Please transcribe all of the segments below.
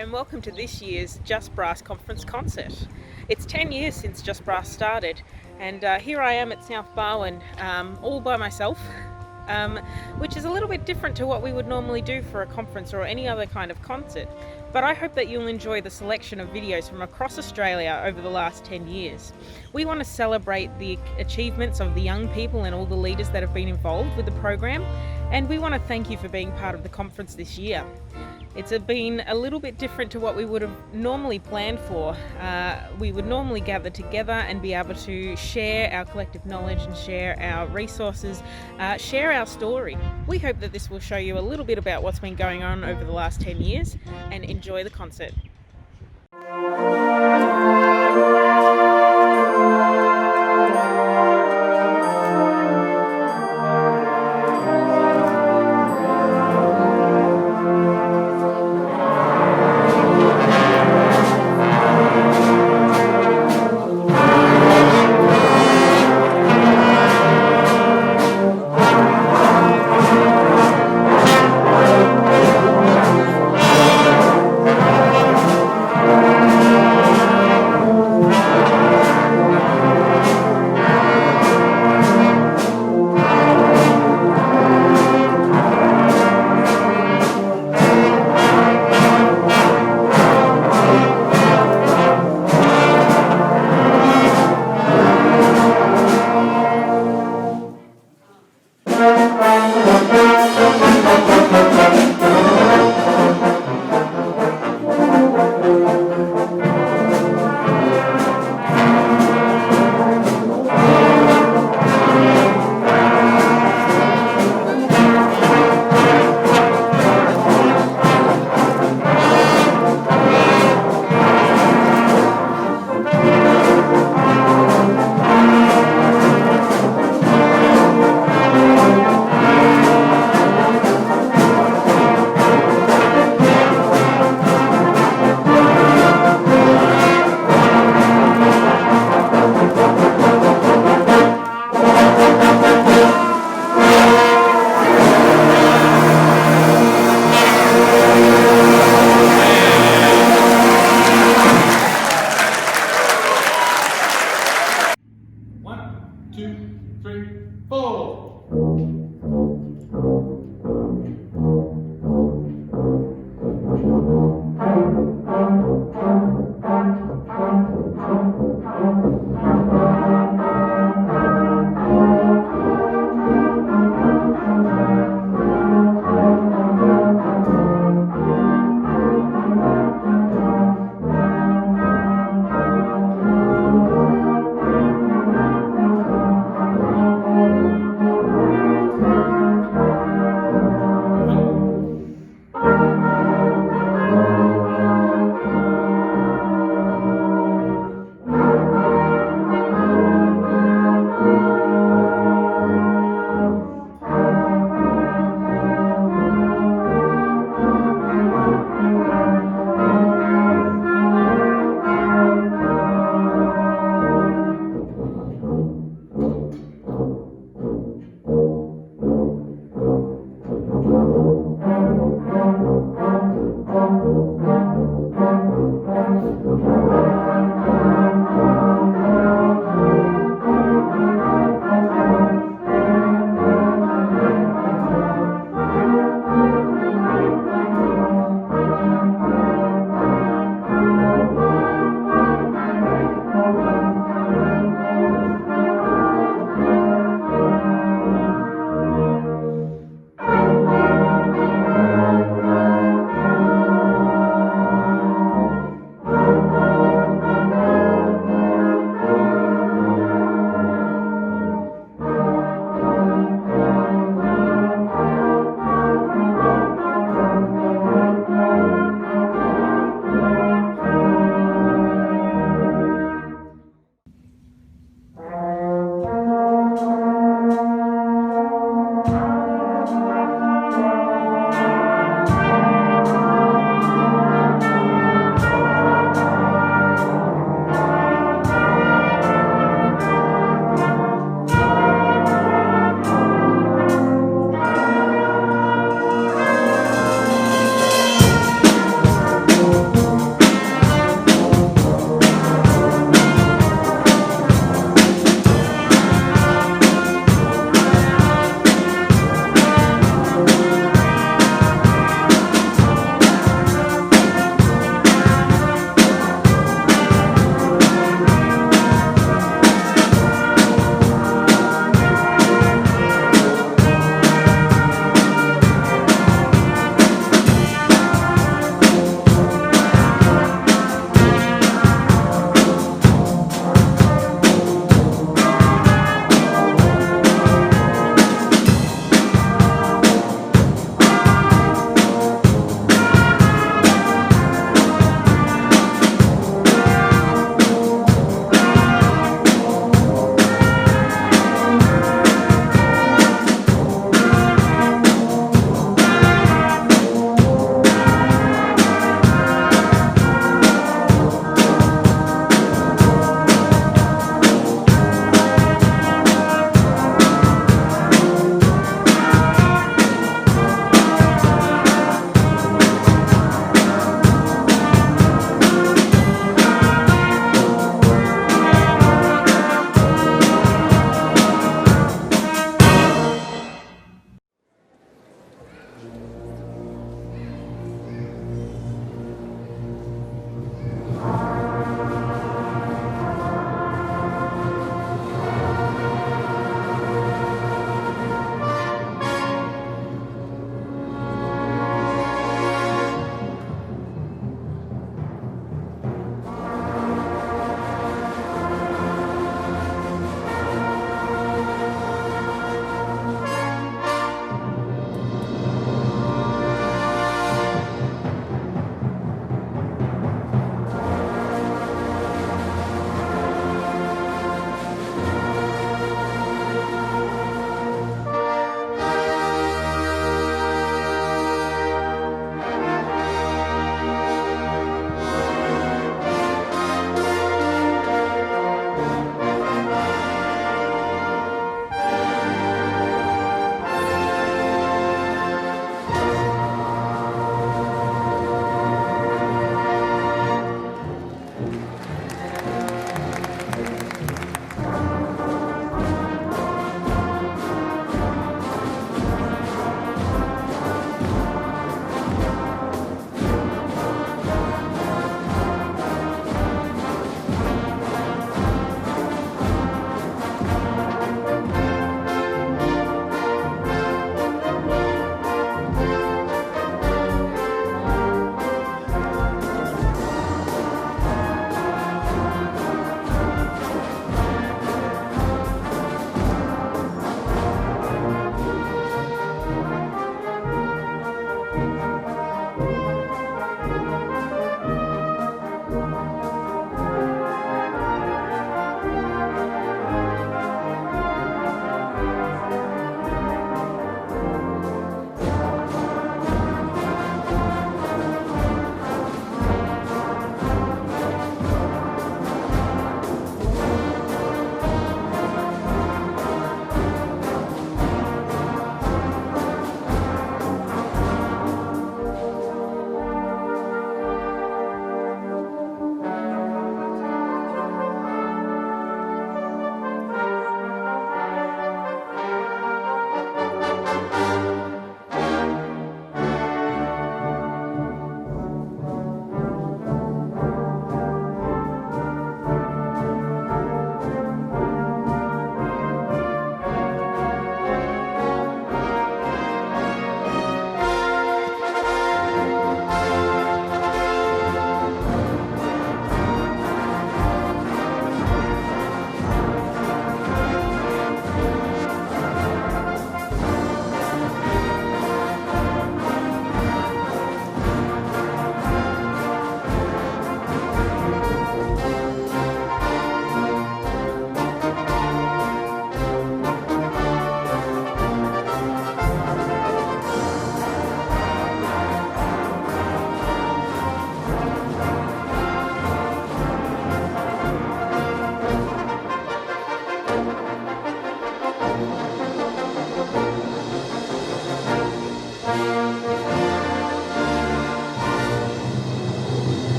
and welcome to this year's Just Brass Conference concert. It's 10 years since Just Brass started, and here I am at South Barwon all by myself, which is a little bit different to what we would normally do for a conference or any other kind of concert. But I hope that you'll enjoy the selection of videos from across Australia over the last 10 years. We want to celebrate the achievements of the young people and all the leaders that have been involved with the program, and we want to thank you for being part of the conference this year. It's been a little bit different to what we would have normally planned for. We would normally gather together and be able to share our collective knowledge and share our resources, share our story. We hope that this will show you a little bit about what's been going on over the last 10 years, and enjoy the concert.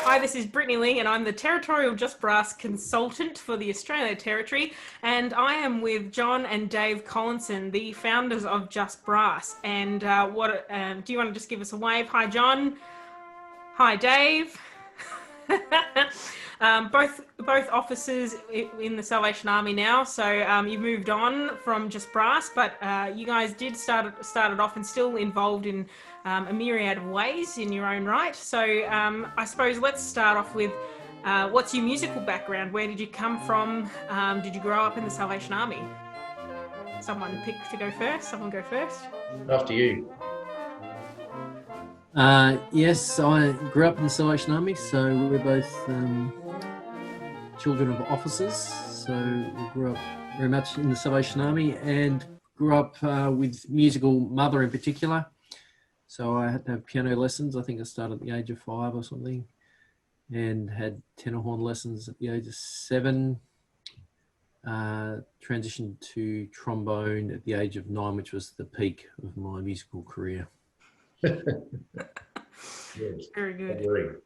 Hi, this is Brittany Ling and I'm the Territorial Just Brass Consultant for the Australia Territory, and I am with John and Dave Collinson, the founders of Just Brass. And do you want to just give us a wave? Hi, John. Hi, Dave. Both officers in the Salvation Army now, so you moved on from Just Brass, but you guys did started off and still involved in a myriad of ways in your own right. So I suppose let's start off with what's your musical background? Where did you come from? Did you grow up in the Salvation Army? Someone pick to go first. Someone go first. After you. Yes, I grew up in the Salvation Army, so we were both children of officers. So we grew up very much in the Salvation Army and grew up with musical mother in particular. So I had to have piano lessons. I think I started at the age of 5 or something, and had tenor horn lessons at the age of 7. Transitioned to trombone at the age of 9, which was the peak of my musical career. Yes. Very good.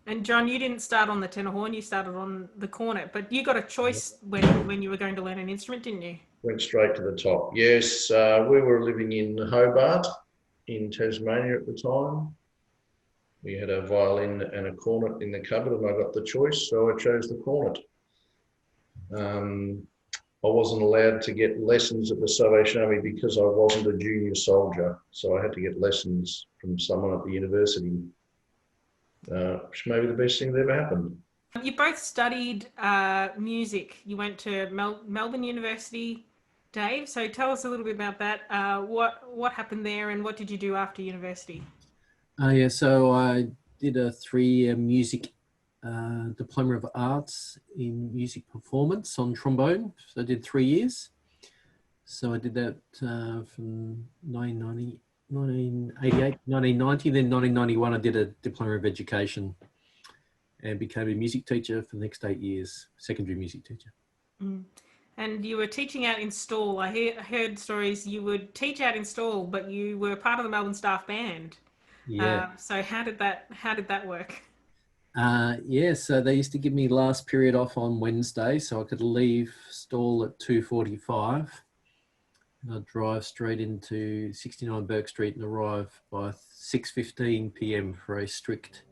And John, you didn't start on the tenor horn, you started on the cornet, but you got a choice when you were going to learn an instrument, didn't you? Went straight to the top. Yes, we were living in Hobart in Tasmania at the time. We had a violin and a cornet in the cupboard, and I got the choice, so I chose the cornet. I wasn't allowed to get lessons at the Salvation Army because I wasn't a junior soldier, so I had to get lessons from someone at the university, which may be the best thing that ever happened. You both studied music. You went to Melbourne University, Dave, so tell us a little bit about that. What happened there and what did you do after university? So I did a 3-year music Diploma of Arts in Music Performance on trombone. So I did 3 years. So I did that from 1988, 1990. Then 1991, I did a Diploma of Education and became a music teacher for the next 8 years, secondary music teacher. Mm. And you were teaching out in Stawell. I heard stories you would teach out in Stawell, but you were part of the Melbourne Staff Band. Yeah. So how did that work? Yeah, so they used to give me last period off on Wednesday, so I could leave Stawell at 2:45. And I'd drive straight into 69 Burke Street and arrive by 6:15 p.m. for a strict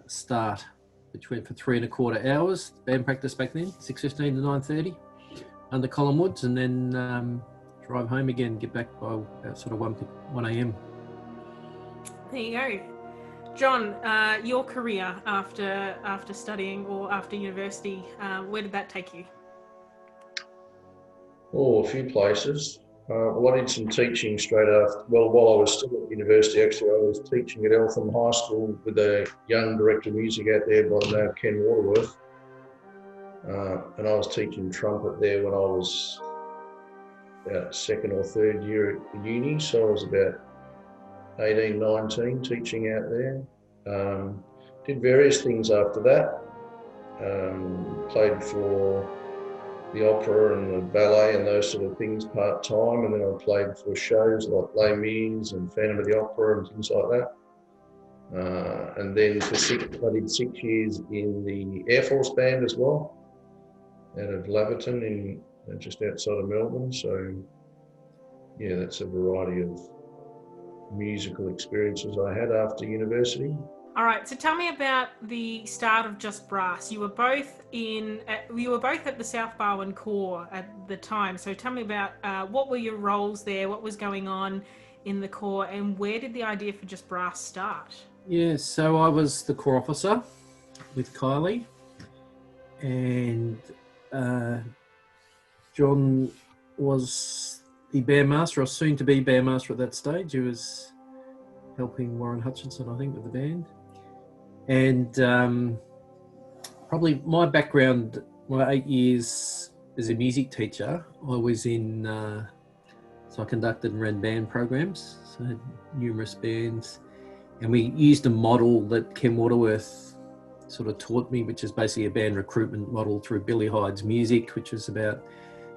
start, which went for 3¼ hours. Band practice back then, 6:15 to 9:30 under Colin Woods, and then drive home again, get back by about sort of 1 a.m. There you go. John, your career after studying or after university, where did that take you? Oh, a few places. Well, I did some teaching straight after, well, while I was still at university, actually, I was teaching at Eltham High School with a young director of music out there by the name of Ken Waterworth. And I was teaching trumpet there when I was about second or third year at uni, so I was about 18, 19 teaching out there. Did various things after that. Played for the opera and the ballet and those sort of things part-time, and then I played for shows like Les Mis and Phantom of the Opera and things like that. And then I did 6 years in the Air Force Band as well, out of Laverton just outside of Melbourne. So yeah, that's a variety of musical experiences I had after university. All right, so tell me about the start of Just Brass. You were both at the South Barwon Corps at the time. So tell me about what were your roles there, what was going on in the Corps, and where did the idea for Just Brass start? Yeah, so I was the corps officer with Kylie, and John was the bandmaster, or soon to be bandmaster at that stage. He was helping Warren Hutchinson, I think, with the band. And probably my background, my 8 years as a music teacher, I was in, so I conducted and ran band programs, so I had numerous bands. And we used a model that Ken Waterworth sort of taught me, which is basically a band recruitment model through Billy Hyde's music, which was about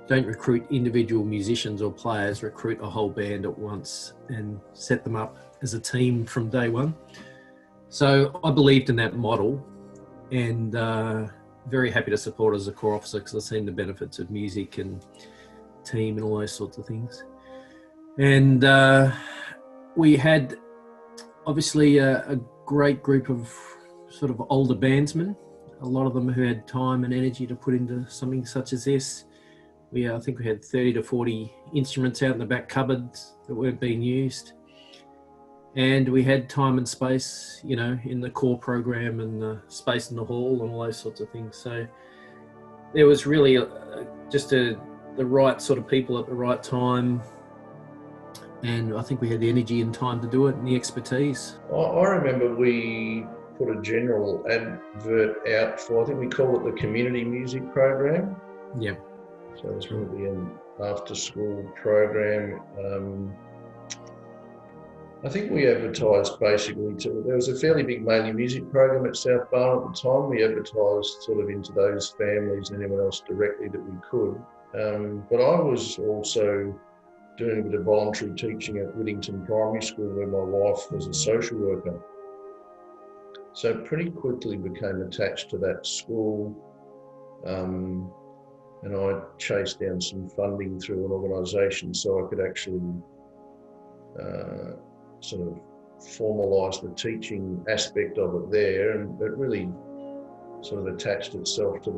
don't recruit individual musicians or players, recruit a whole band at once and set them up as a team from day one. So I believed in that model, and very happy to support as a corps officer because I've seen the benefits of music and team and all those sorts of things. And we had obviously a great group of sort of older bandsmen, a lot of them who had time and energy to put into something such as this. I think we had 30 to 40 instruments out in the back cupboards that weren't being used. And we had time and space, you know, in the core program and the space in the hall and all those sorts of things. So there was really the right sort of people at the right time. And I think we had the energy and time to do it and the expertise. I remember we put a general advert out for, I think we call it the community music program. Yeah. So it's really an after-school program. I think we advertised basically there was a fairly big mainly music program at South Barwon at the time. We advertised sort of into those families and anyone else directly that we could. But I was also doing a bit of voluntary teaching at Whittington Primary School where my wife was a social worker. So pretty quickly became attached to that school. And I chased down some funding through an organisation so I could actually sort of formalise the teaching aspect of it there, and it really sort of attached itself to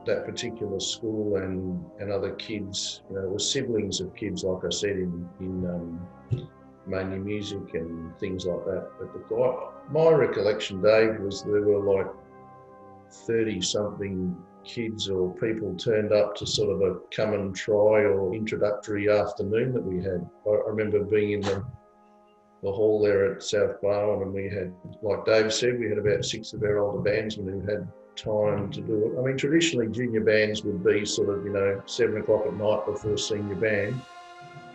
that particular school and other kids. You know, it was siblings of kids, like I said, in mainly music and things like that. But my recollection, Dave, was there were like 30-something kids or people turned up to sort of a come and try or introductory afternoon that we had. I remember being in the hall there at South Barwon, and we had, like Dave said, we had about 6 of our older bandsmen who had time to do it. I mean, traditionally junior bands would be sort of, 7 o'clock at night before senior band.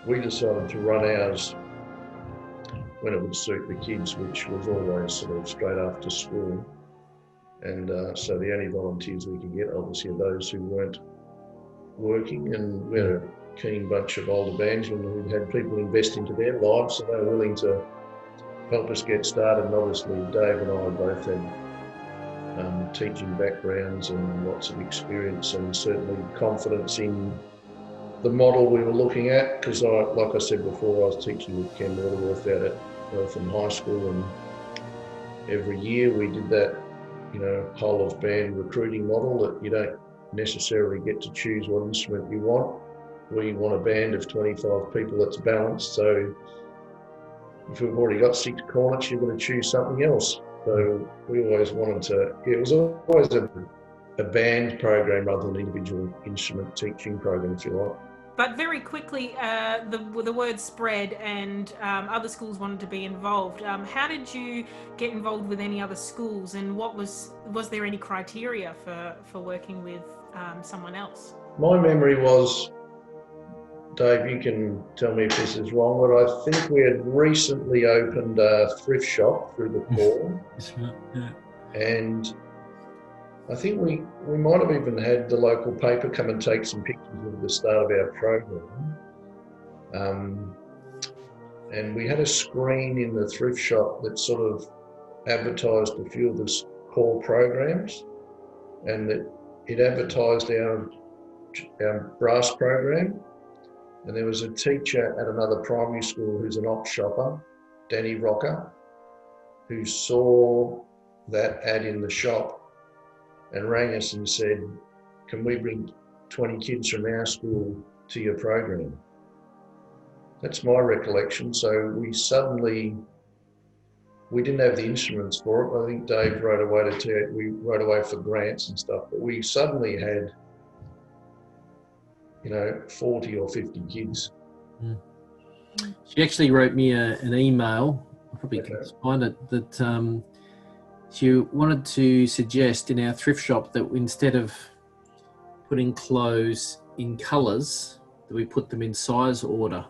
We decided to run ours when it would suit the kids, which was always sort of straight after school. And so the only volunteers we could get obviously are those who weren't working, and we had a keen bunch of older bandsmen who'd had people invest into their lives, so they were willing to help us get started. And obviously Dave and I both had teaching backgrounds and lots of experience, and certainly confidence in the model we were looking at, because like I said before, I was teaching with Camberwell out at Eltham High School, and every year we did that, whole of band recruiting model that you don't necessarily get to choose what instrument you want. We want a band of 25 people that's balanced, so if we've already got 6 cornets, you're going to choose something else. So we always wanted to, it was always a band program rather than an individual instrument teaching program, if you like. But very quickly, the word spread, and other schools wanted to be involved. How did you get involved with any other schools, and was there any criteria for working with someone else? My memory was, Dave, you can tell me if this is wrong, but I think we had recently opened a thrift shop through the fall. That's right, yeah. And I think we might have even had the local paper come and take some pictures of the start of our program. And we had a screen in the thrift shop that sort of advertised a few of the core programs, and that it advertised our brass program. And there was a teacher at another primary school who's an op shopper, Danny Rocker, who saw that ad in the shop and rang us and said, can we bring 20 kids from our school to your program? That's my recollection. So we didn't have the instruments for it. I think Dave wrote away for grants and stuff, but we suddenly had, 40 or 50 kids. She actually wrote me an email, I probably can find it, that she wanted to suggest in our thrift shop that instead of putting clothes in colours, that we put them in size order.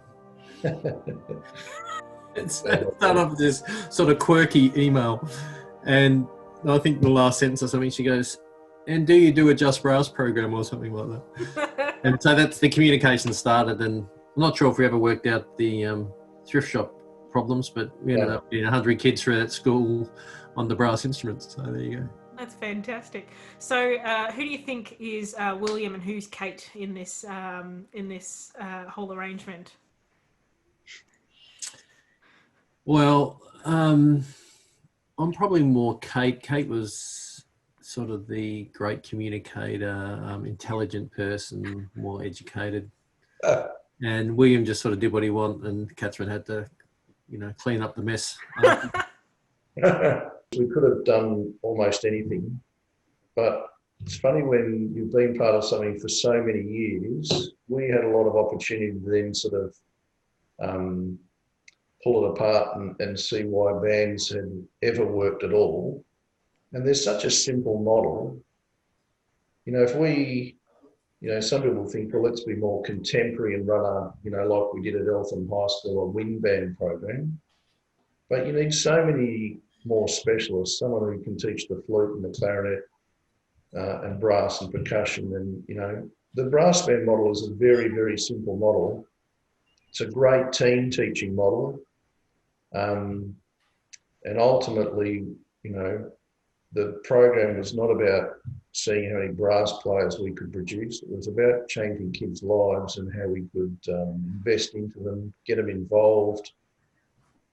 It's start off this sort of quirky email, and I think the last sentence or something, she goes, and do you do a Just Brass program or something like that? And so that's the communication started, and I'm not sure if we ever worked out the thrift shop problems, but we ended up being 100 kids through that school on the brass instruments. So there you go. That's fantastic. So who do you think is William and who's Kate in this whole arrangement? Well, I'm probably more Kate. Kate was sort of the great communicator, intelligent person, more educated. And William just sort of did what he wanted, and Catherine had to, clean up the mess. We could have done almost anything, but it's funny when you've been part of something for so many years, we had a lot of opportunity to then sort of pull it apart and see why bands had ever worked at all. And there's such a simple model. If we, some people think, well, let's be more contemporary and run a, like we did at Eltham High School, a wind band program. But you need so many more specialists, someone who can teach the flute and the clarinet and brass and percussion. And, the brass band model is a very, very simple model. It's a great team teaching model. And ultimately, the program was not about seeing how many brass players we could produce. It was about changing kids' lives and how we could invest into them, get them involved,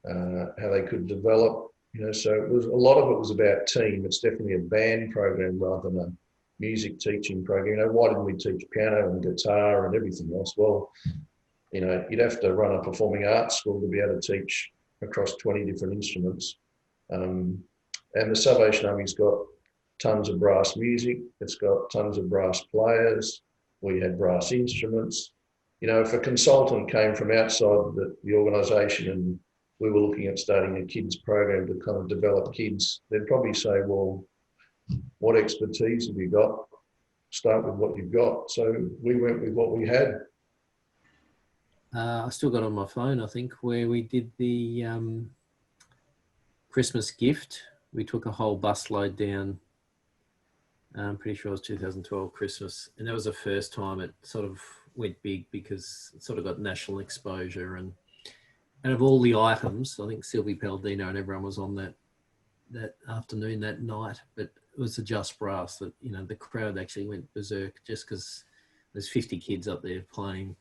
how they could develop. So it was, a lot of it was about team. It's definitely a band program rather than a music teaching program. Why didn't we teach piano and guitar and everything else? Well, you'd have to run a performing arts school to be able to teach across 20 different instruments. And the Salvation Army's got tons of brass music. It's got tons of brass players. We had brass instruments. If a consultant came from outside the organisation and we were looking at starting a kids program to kind of develop kids, they'd probably say, well, what expertise have you got? Start with what you've got. So we went with what we had. I still got on my phone, I think, where we did the Christmas gift. We took a whole busload down. I'm pretty sure it was 2012 Christmas. And that was the first time it sort of went big because it sort of got national exposure. And of all the items, I think Sylvie Palladino and everyone was on that afternoon, that night. But it was the Just Brass that, you know, the crowd actually went berserk just because there's 50 kids up there playing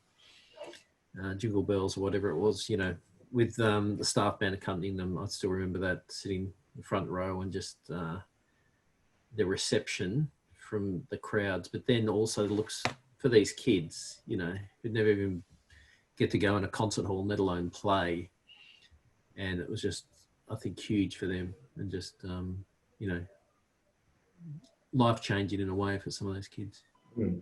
Jingle Bells or whatever it was, you know, with the staff band accompanying them. I still remember that, sitting in the front row and just the reception from the crowds, but then also the looks for these kids, you know, who'd never even get to go in a concert hall, let alone play. And it was just, I think, huge for them and just, you know, life-changing in a way for some of those kids. A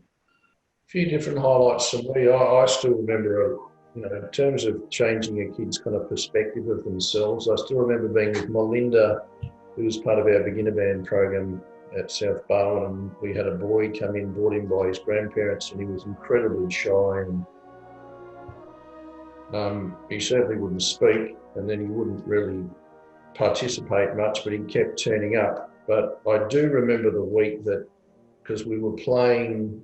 few different highlights for me. I still remember, you know, in terms of changing a kid's kind of perspective of themselves, I still remember being with Melinda, who was part of our beginner band program at South Barwon, and we had a boy come in, brought in by his grandparents, and he was incredibly shy, and he certainly wouldn't speak, and then he wouldn't really participate much, but he kept turning up. But I do remember the week that, because we were playing,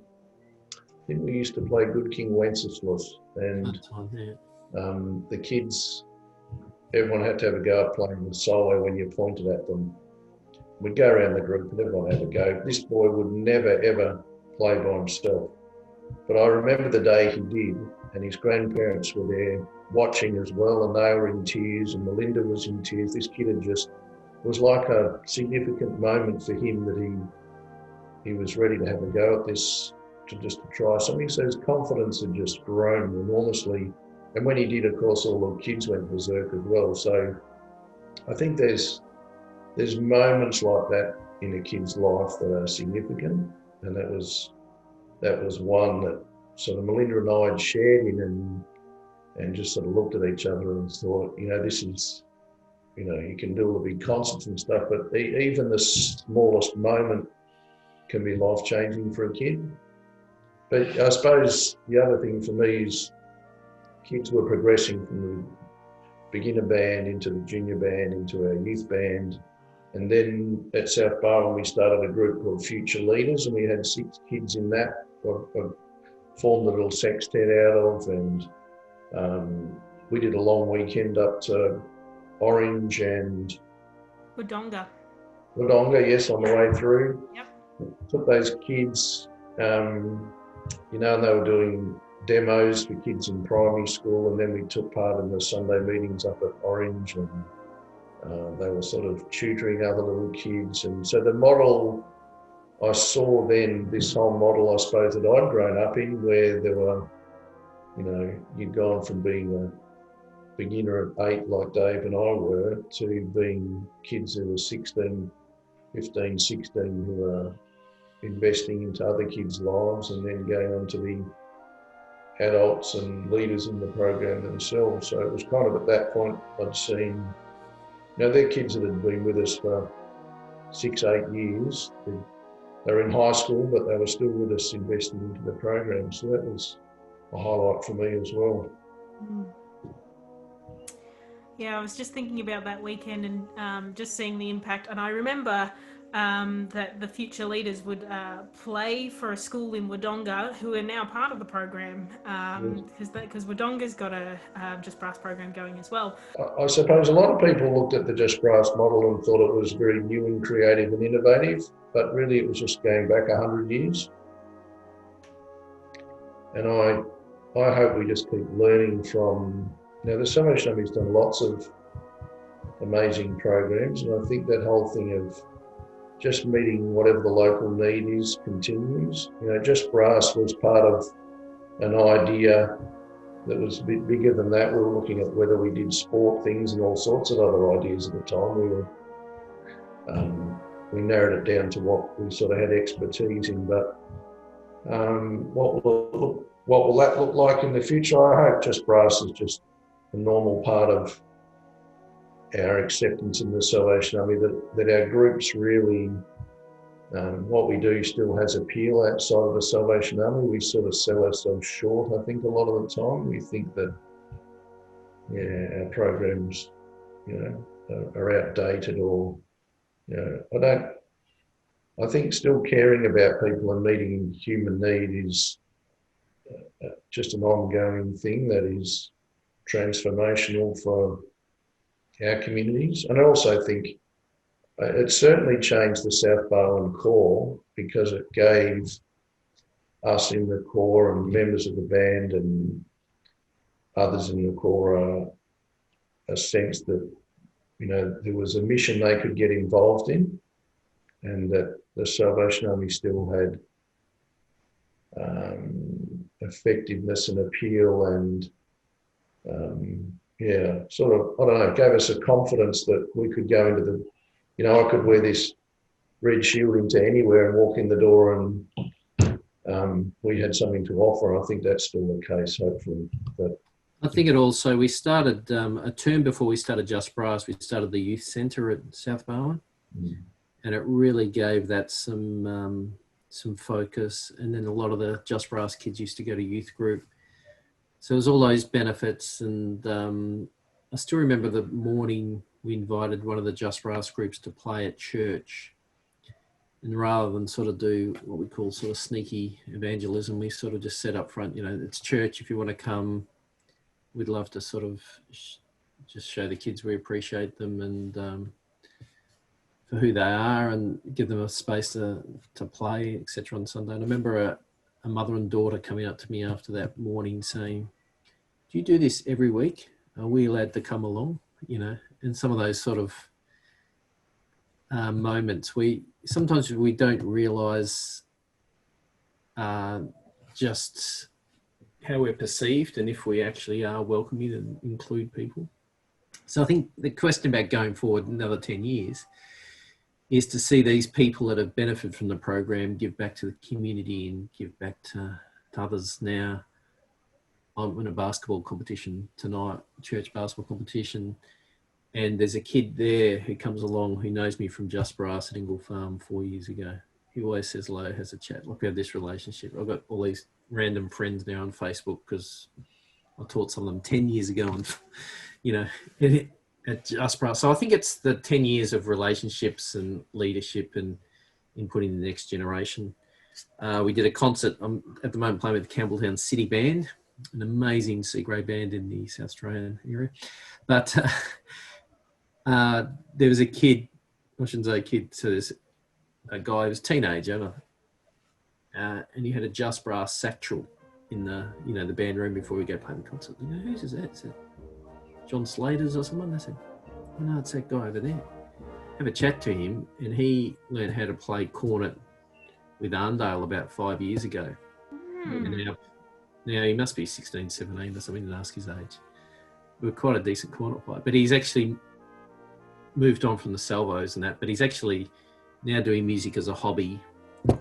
I think we used to play Good King Wenceslas, and the kids, everyone had to have a go at playing the solo when you pointed at them. We'd go around the group and everyone had a go. This boy would never, ever play by himself. But I remember the day he did, and his grandparents were there watching as well, and they were in tears, and Melinda was in tears. This kid had just, it was like a significant moment for him that he was ready to have a go at this, to try something. So his confidence had just grown enormously. And when he did, of course, all the kids went berserk as well. So I think there's moments like that in a kid's life that are significant, and that was one that sort of Melinda and I had shared in, and just sort of looked at each other and thought, you know, this is, you know, you can do all the big concerts and stuff, but even the smallest moment can be life-changing for a kid. But I suppose the other thing for me is kids were progressing from the beginner band into the junior band into our youth band. And then at South Barwon, we started a group called Future Leaders, and we had 6 kids in that. I formed a little sextet out of, and we did a long weekend up to Orange and Wodonga, yes, on the way through. Yep. Took those kids, you know, and they were doing demos for kids in primary school, and then we took part in the Sunday meetings up at Orange, and they were sort of tutoring other little kids. And so the model I saw then, this whole model I suppose that I'd grown up in, where there were, you know, you'd gone from being a beginner at 8 like Dave and I were, to being kids who were 16, 15, 16 who were investing into other kids' lives, and then going on to be adults and leaders in the program themselves. So it was kind of at that point I'd seen, you know, they're kids that had been with us for 6, 8 years. They were in high school, but they were still with us investing into the program. So that was a highlight for me as well. Yeah, I was just thinking about that weekend and just seeing the impact. And I remember that the Future Leaders would play for a school in Wodonga, who are now part of the program, because Wodonga's got a Just Brass program going as well. I suppose a lot of people looked at the Just Brass model and thought it was very new and creative and innovative, but really it was just going back 100 years. And I hope we just keep learning from, you know, the Salvation Army's done lots of amazing programs, and I think that whole thing of just meeting whatever the local need is continues. You know, Just Brass was part of an idea that was a bit bigger than that. We were looking at whether we did sport things and all sorts of other ideas at the time. We narrowed it down to what we sort of had expertise in, but what will that look like in the future? I hope Just Brass is just a normal part of our acceptance in the Salvation Army, that our groups really, what we do still has appeal outside of the Salvation Army. We sort of sell ourselves short, I think, a lot of the time. We think that, our programs, are outdated, or, I think still caring about people and meeting human need is just an ongoing thing that is transformational for our communities. And I also think it certainly changed the South Barwon core, because it gave us in the core and members of the band and others in the core a sense that, there was a mission they could get involved in, and that the Salvation Army still had effectiveness and appeal, and sort of, I don't know, gave us a confidence that we could go into the, I could wear this red shield into anywhere and walk in the door, and we had something to offer. I think that's still the case, hopefully. But I think it also, we started a term before we started Just Brass, we started the youth centre at South Barwon, and it really gave that some focus. And then a lot of the Just Brass kids used to go to youth group. So it was all those benefits. And I still remember the morning we invited one of the Just Brass groups to play at church. And rather than sort of do what we call sort of sneaky evangelism, we sort of just set up front, it's church, if you want to come. We'd love to sort of just show the kids we appreciate them, and for who they are, and give them a space to play, etc. on Sunday. And I remember a mother and daughter coming up to me after that morning saying, "Do you do this every week? Are we allowed to come along?" And some of those sort of moments, sometimes we don't realise just how we're perceived, and if we actually are welcoming and include people. So I think the question about going forward another 10 years is to see these people that have benefited from the program give back to the community and give back to others. Now, I'm in a basketball competition tonight, church basketball competition, and there's a kid there who comes along who knows me from Just Brass at Ingle Farm 4 years ago. He always says hello, has a chat. Like, we have this relationship. I've got all these random friends now on Facebook because I taught some of them 10 years ago, and at Just Brass. So I think it's the 10 years of relationships and leadership and input in the next generation. We did a concert. I'm at the moment playing with the Campbelltown City Band, an amazing C-grade band in the South Australian area. But there was a kid, I shouldn't say kid, so there's a guy who was a teenager, and he had a Just Brass satchel in the band room before we go play the concert. Whose is that? I said, John Slater's or someone? I said, oh, no, it's that guy over there. Have a chat to him, and he learned how to play cornet with Arndale about 5 years ago. And now he must be 16, 17 or something, to ask his age. We're quite a decent cornet player, but he's actually moved on from the salvos and that, but he's actually now doing music as a hobby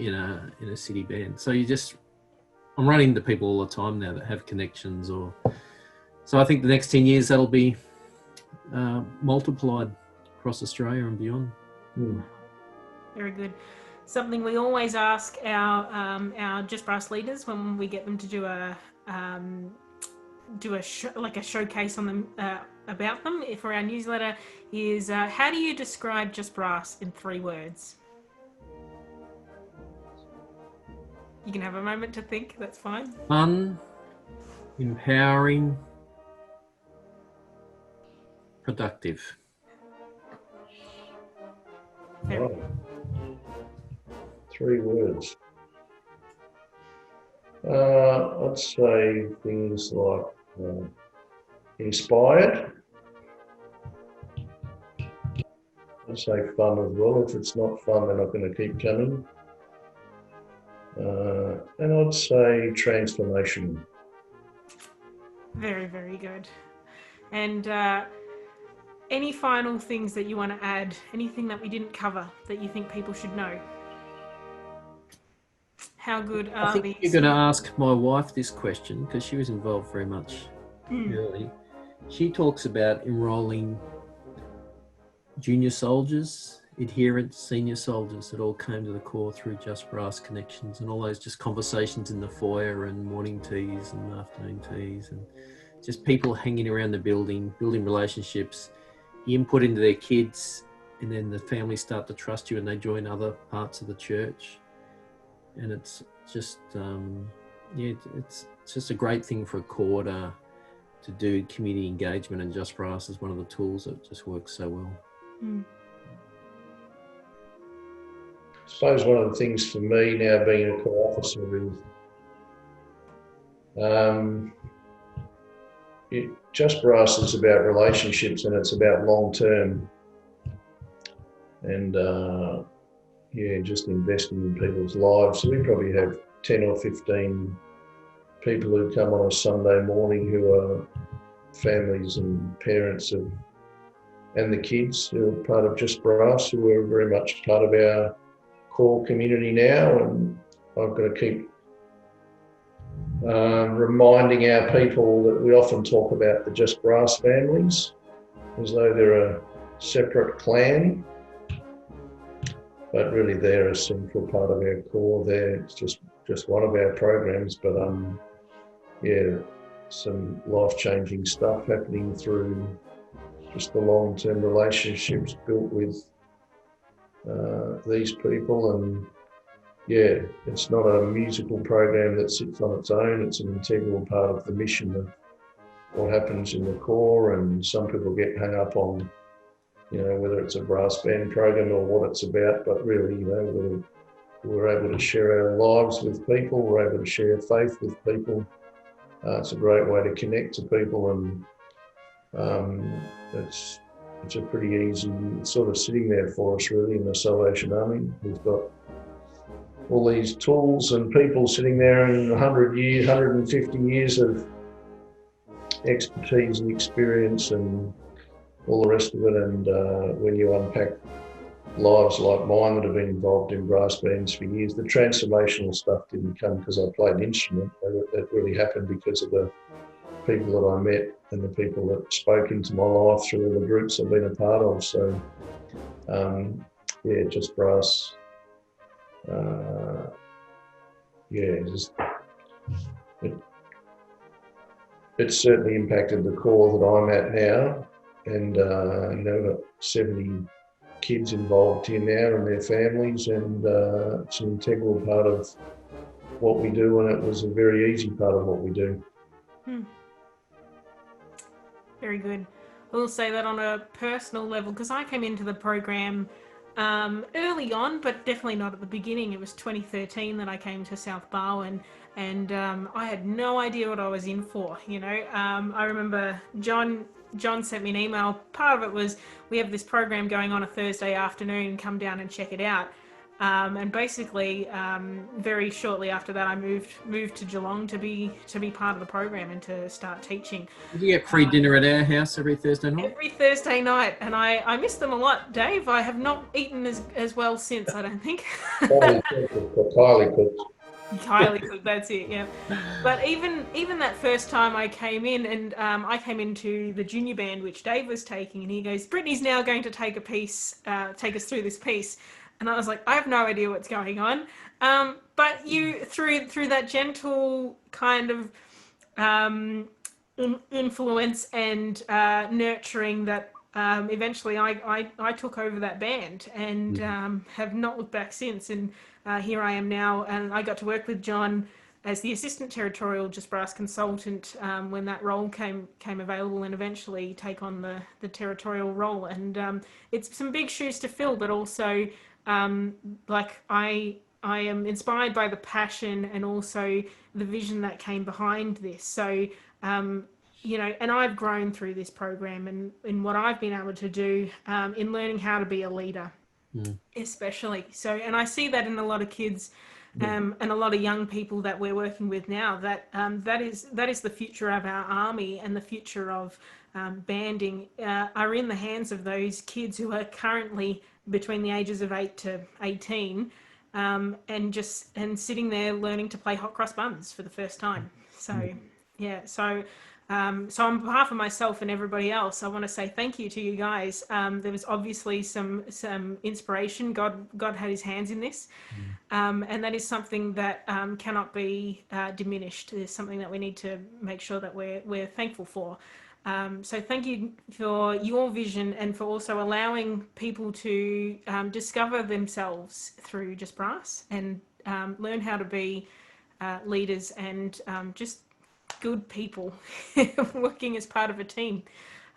in a city band. So I'm running into people all the time now that have connections, so I think the next 10 years that'll be multiplied across Australia and beyond. Very good. Something we always ask our Just Brass leaders when we get them to do a showcase on them about them for our newsletter is how do you describe Just Brass in 3 words? You can have a moment to think. That's fine. Fun, empowering, productive. Wow. 3 words. I'd say things like inspired. I'd say fun as well. If it's not fun, they're not going to keep coming. And I'd say transformation. Very, very good. And any final things that you want to add? Anything that we didn't cover that you think people should know? How good are I think these? you're going to ask my wife this question because she was involved very much early. She talks about enrolling junior soldiers, adherents, senior soldiers that all came to the corps through Just Brass connections, and all those just conversations in the foyer and morning teas and afternoon teas, and just people hanging around the building, building relationships, input into their kids, and then the families start to trust you and they join other parts of the church. And it's just, it's just a great thing for a corps to do community engagement, and Just Brass is one of the tools that just works so well. Mm. I suppose one of the things for me now being a corps officer is Just Brass is about relationships, and it's about long term, and just investing in people's lives. So we probably have 10 or 15 people who come on a Sunday morning who are families and parents of, and the kids who are part of Just Brass, who are very much part of our core community now. And I've got to keep reminding our people that we often talk about the Just Brass families as though they're a separate clan, but really they're a central part of our core. It's just one of our programs, but some life-changing stuff happening through just the long-term relationships built with these people. And it's not a musical program that sits on its own. It's an integral part of the mission of what happens in the corps. And some people get hung up on, whether it's a brass band program or what it's about, but really, we're able to share our lives with people. We're able to share faith with people. It's a great way to connect to people, and it's a pretty easy, it's sort of sitting there for us really in the Salvation Army. We've got all these tools and people sitting there in 100 years, 150 years of expertise and experience and all the rest of it. And when you unpack lives like mine that have been involved in brass bands for years, the transformational stuff didn't come because I played an instrument. It really happened because of the people that I met and the people that spoke into my life through all the groups I've been a part of. So, Just Brass, it's certainly impacted the core that I'm at now. And, I've got 70 kids involved here now and their families, and it's an integral part of what we do, and it was a very easy part of what we do. Very good. I will say that on a personal level, because I came into the program early on, but definitely not at the beginning. It was 2013 that I came to South Barwon, and I had no idea what I was in for. I remember John sent me an email. Part of it was, we have this program going on a Thursday afternoon, come down and check it out. And basically, very shortly after that, I moved to Geelong to be part of the program and to start teaching. Did you get free dinner at our house every Thursday night? Every Thursday night, and I miss them a lot, Dave. I have not eaten as well since, I don't think. Highly cooked, that's it, yeah. But even that first time I came in, and I came into the junior band which Dave was taking, and he goes, "Brittany's now going to take us through this piece." And I was like, I have no idea what's going on. But you, through that gentle kind of influence and nurturing, that eventually I took over that band, and have not looked back since. And here I am now, and I got to work with John as the assistant territorial Just Brass consultant when that role came available, and eventually take on the territorial role. And it's some big shoes to fill, but also I am inspired by the passion and also the vision that came behind this. So, and I've grown through this program and in what I've been able to do in learning how to be a leader, especially. So, and I see that in a lot of kids and a lot of young people that we're working with now, that that is the future of our army, and the future of banding are in the hands of those kids who are currently between the ages of 8 to 18 and sitting there learning to play hot cross buns for the first time. So So on behalf of myself and everybody else, I want to say thank you to you guys. There was obviously some inspiration. God had his hands in this. And that is something that cannot be diminished. It's something that we need to make sure that we're thankful for. So thank you for your vision and for also allowing people to discover themselves through Just Brass and learn how to be leaders and just good people working as part of a team.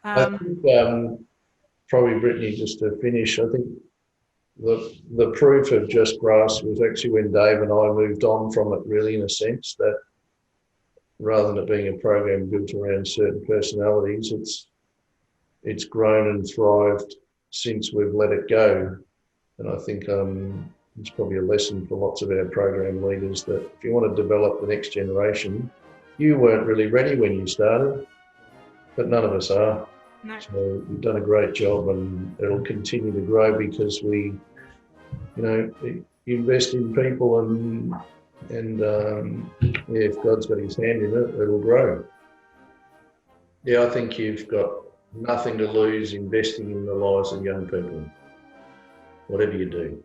I think probably Brittany, just to finish, I think the proof of Just Grass was actually when Dave and I moved on from it, really, in a sense that rather than it being a program built around certain personalities, it's grown and thrived since we've let it go. And I think it's probably a lesson for lots of our program leaders that if you want to develop the next generation, you weren't really ready when you started, but none of us are. No. So you've done a great job, and it'll continue to grow because we, invest in people, and if God's got his hand in it, it'll grow. Yeah, I think you've got nothing to lose investing in the lives of young people, whatever you do.